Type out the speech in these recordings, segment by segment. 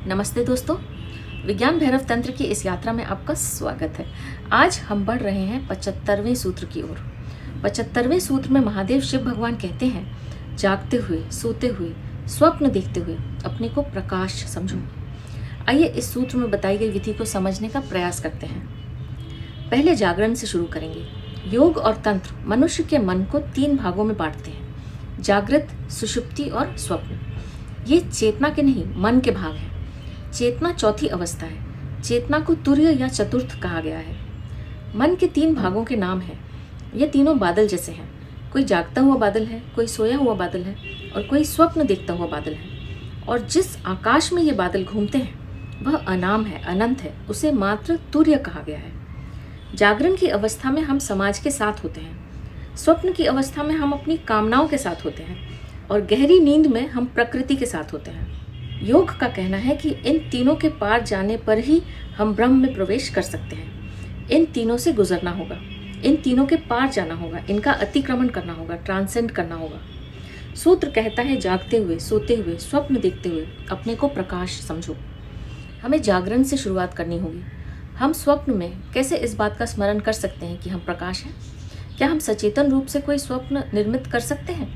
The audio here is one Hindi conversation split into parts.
नमस्ते दोस्तों, विज्ञान भैरव तंत्र की इस यात्रा में आपका स्वागत है। आज हम बढ़ रहे हैं 75वें सूत्र की ओर। 75वें सूत्र में महादेव शिव भगवान कहते हैं, जागते हुए, सोते हुए, स्वप्न देखते हुए अपने को प्रकाश समझो। आइए इस सूत्र में बताई गई विधि को समझने का प्रयास करते हैं। पहले जागरण से शुरू करेंगे। योग और तंत्र मनुष्य के मन को 3 भागों में बांटते हैं, जागृत, सुषुप्ति और स्वप्न। ये चेतना के नहीं, मन के भाग हैं। चेतना चौथी अवस्था है। चेतना को तुर्य या चतुर्थ कहा गया है। मन के 3 भागों के नाम हैं। ये तीनों बादल जैसे हैं। कोई जागता हुआ बादल है, कोई सोया हुआ बादल है और कोई स्वप्न देखता हुआ बादल है। और जिस आकाश में ये बादल घूमते हैं वह अनाम है, अनंत है, उसे मात्र तुर्य कहा गया है। जागरण की अवस्था में हम समाज के साथ होते हैं, स्वप्न की अवस्था में हम अपनी कामनाओं के साथ होते हैं और गहरी नींद में हम प्रकृति के साथ होते हैं। योग का कहना है कि इन तीनों के पार जाने पर ही हम ब्रह्म में प्रवेश कर सकते हैं। इन तीनों से गुजरना होगा, इन तीनों के पार जाना होगा, इनका अतिक्रमण करना होगा, ट्रांसेंड करना होगा। सूत्र कहता है, जागते हुए, सोते हुए, स्वप्न देखते हुए अपने को प्रकाश समझो। हमें जागरण से शुरुआत करनी होगी। हम स्वप्न में कैसे इस बात का स्मरण कर सकते हैं कि हम प्रकाश हैं? क्या हम सचेतन रूप से कोई स्वप्न निर्मित कर सकते हैं?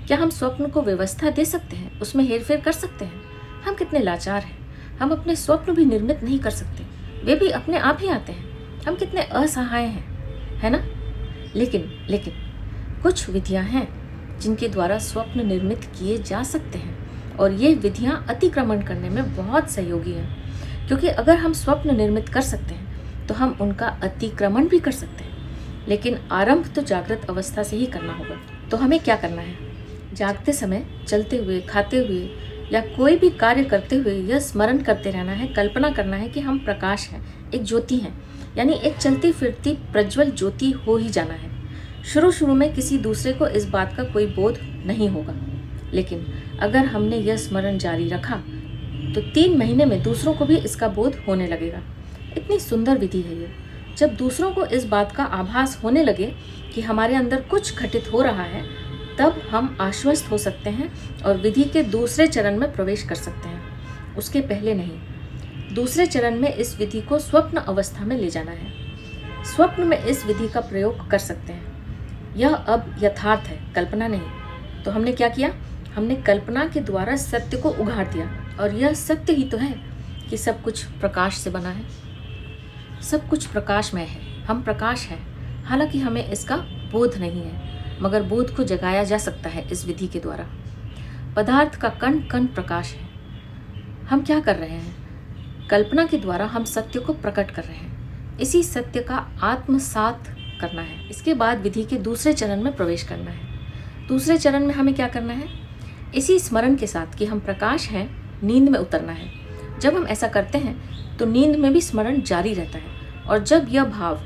क्या हम स्वप्न को व्यवस्था दे सकते हैं, उसमें हेरफेर कर सकते हैं? हम कितने लाचार हैं। हम अपने स्वप्न भी निर्मित नहीं कर सकते, वे भी अपने आप ही आते हैं। हम कितने असहाय हैं, है ना? लेकिन कुछ विधियां हैं जिनके द्वारा स्वप्न निर्मित किए जा सकते हैं और ये विधियां अतिक्रमण करने में बहुत सहयोगी हैं। क्योंकि अगर हम स्वप्न निर्मित कर सकते हैं तो हम उनका अतिक्रमण भी कर सकते हैं। लेकिन आरंभ तो जागृत अवस्था से ही करना होगा। तो हमें क्या करना है? जागते समय, चलते हुए, खाते हुए या कोई भी कार्य करते हुए यह स्मरण करते रहना है, कल्पना करना है कि हम प्रकाश हैं, एक ज्योति हैं, यानी एक चलती फिरती प्रज्वल ज्योति हो ही जाना है। शुरू में किसी दूसरे को इस बात का कोई बोध नहीं होगा, लेकिन अगर हमने यह स्मरण जारी रखा तो 3 महीने में दूसरों को भी इसका बोध होने लगेगा। इतनी सुंदर विधि है ये। जब दूसरों को इस बात का आभास होने लगे कि हमारे अंदर कुछ घटित हो रहा है, तब हम आश्वस्त हो सकते हैं और विधि के दूसरे चरण में प्रवेश कर सकते हैं, उसके पहले नहीं। दूसरे चरण में इस विधि को स्वप्न अवस्था में ले जाना है। स्वप्न में इस विधि का प्रयोग कर सकते हैं। यह अब यथार्थ है, कल्पना नहीं। तो हमने क्या किया? हमने कल्पना के द्वारा सत्य को उघाड़ दिया और यह सत्य ही तो है कि सब कुछ प्रकाश से बना है, सब कुछ प्रकाशमय है, हम प्रकाश हैं। हालांकि हमें इसका बोध नहीं है, मगर बोध को जगाया जा सकता है इस विधि के द्वारा। पदार्थ का कण कण प्रकाश है। हम क्या कर रहे हैं? कल्पना के द्वारा हम सत्य को प्रकट कर रहे हैं। इसी सत्य का आत्मसात करना है। इसके बाद विधि के दूसरे चरण में प्रवेश करना है। दूसरे चरण में हमें क्या करना है? इसी स्मरण के साथ कि हम प्रकाश हैं, नींद में उतरना है। जब हम ऐसा करते हैं तो नींद में भी स्मरण जारी रहता है और जब यह भाव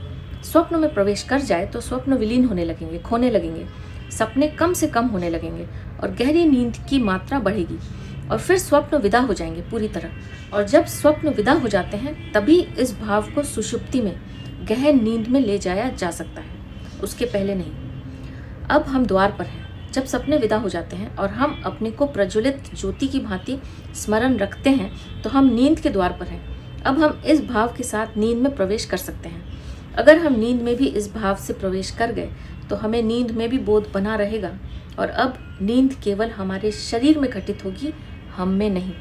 स्वप्न में प्रवेश कर जाए तो स्वप्न विलीन होने लगेंगे, खोने लगेंगे, सपने कम से कम होने लगेंगे और गहरी नींद की मात्रा बढ़ेगी और फिर स्वप्न विदा हो जाएंगे पूरी तरह। और जब स्वप्न विदा हो जाते हैं तभी इस भाव को सुषुप्ति में, गहन नींद में ले जाया जा सकता है, उसके पहले नहीं। अब हम द्वार पर हैं। जब सपने विदा हो जाते हैं और हम अपने को प्रज्वलित ज्योति की भांति स्मरण रखते हैं तो हम नींद के द्वार पर हैं। अब हम इस भाव के साथ नींद में प्रवेश कर सकते हैं। अगर हम नींद में भी इस भाव से प्रवेश कर गए तो हमें नींद में भी बोध बना रहेगा और अब नींद केवल हमारे शरीर में घटित होगी, हम में नहीं।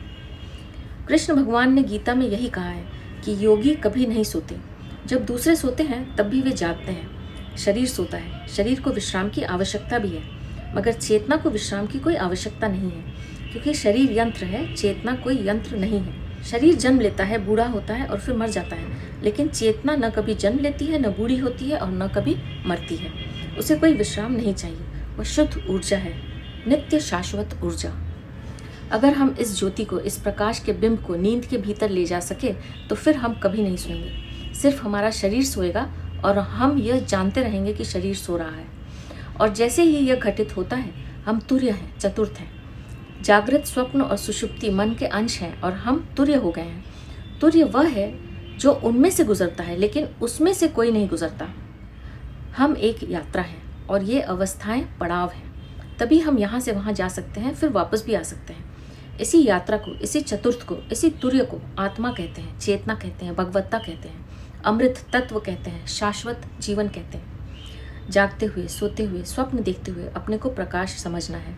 कृष्ण भगवान ने गीता में यही कहा है कि योगी कभी नहीं सोते। जब दूसरे सोते हैं तब भी वे जागते हैं। शरीर सोता है, शरीर को विश्राम की आवश्यकता भी है, मगर चेतना को विश्राम की कोई आवश्यकता नहीं है, क्योंकि शरीर यंत्र है, चेतना कोई यंत्र नहीं है। शरीर जन्म लेता है, बूढ़ा होता है और फिर मर जाता है, लेकिन चेतना न कभी जन्म लेती है, न बूढ़ी होती है और न कभी मरती है। उसे कोई विश्राम नहीं चाहिए। वह शुद्ध ऊर्जा है, नित्य शाश्वत ऊर्जा। अगर हम इस ज्योति को, इस प्रकाश के बिंब को नींद के भीतर ले जा सके तो फिर हम कभी नहीं सोएंगे। सिर्फ हमारा शरीर सोएगा और हम यह जानते रहेंगे कि शरीर सो रहा है। और जैसे ही यह घटित होता है हम तुर्य हैं, चतुर्थ हैं। जागृत, स्वप्न और सुषुप्ति मन के अंश हैं और हम तुर्य हो गए हैं। तुर्य वह है जो उनमें से गुजरता है, लेकिन उसमें से कोई नहीं गुजरता। हम एक यात्रा है और ये अवस्थाएं पड़ाव हैं। तभी हम यहाँ से वहाँ जा सकते हैं, फिर वापस भी आ सकते हैं। इसी यात्रा को, इसी चतुर्थ को, इसी तुर्य को आत्मा कहते हैं, चेतना कहते हैं, भगवत्ता कहते हैं, अमृत तत्व कहते हैं, शाश्वत जीवन कहते हैं। जागते हुए, सोते हुए, स्वप्न देखते हुए अपने को प्रकाश समझना है।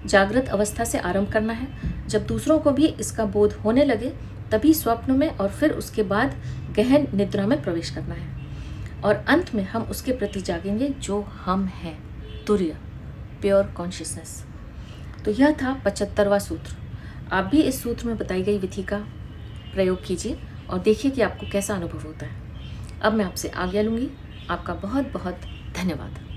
जागृत अवस्था से आरंभ करना है। जब दूसरों को भी इसका बोध होने लगे तभी स्वप्न में और फिर उसके बाद गहन निद्रा में प्रवेश करना है। और अंत में हम उसके प्रति जागेंगे जो हम हैं, तुर्य, प्योर कॉन्शियसनेस। तो यह था 75वां सूत्र। आप भी इस सूत्र में बताई गई विधि का प्रयोग कीजिए और देखिए कि आपको कैसा अनुभव होता है। अब मैं आपसे आज्ञा लूँगी। आपका बहुत बहुत धन्यवाद।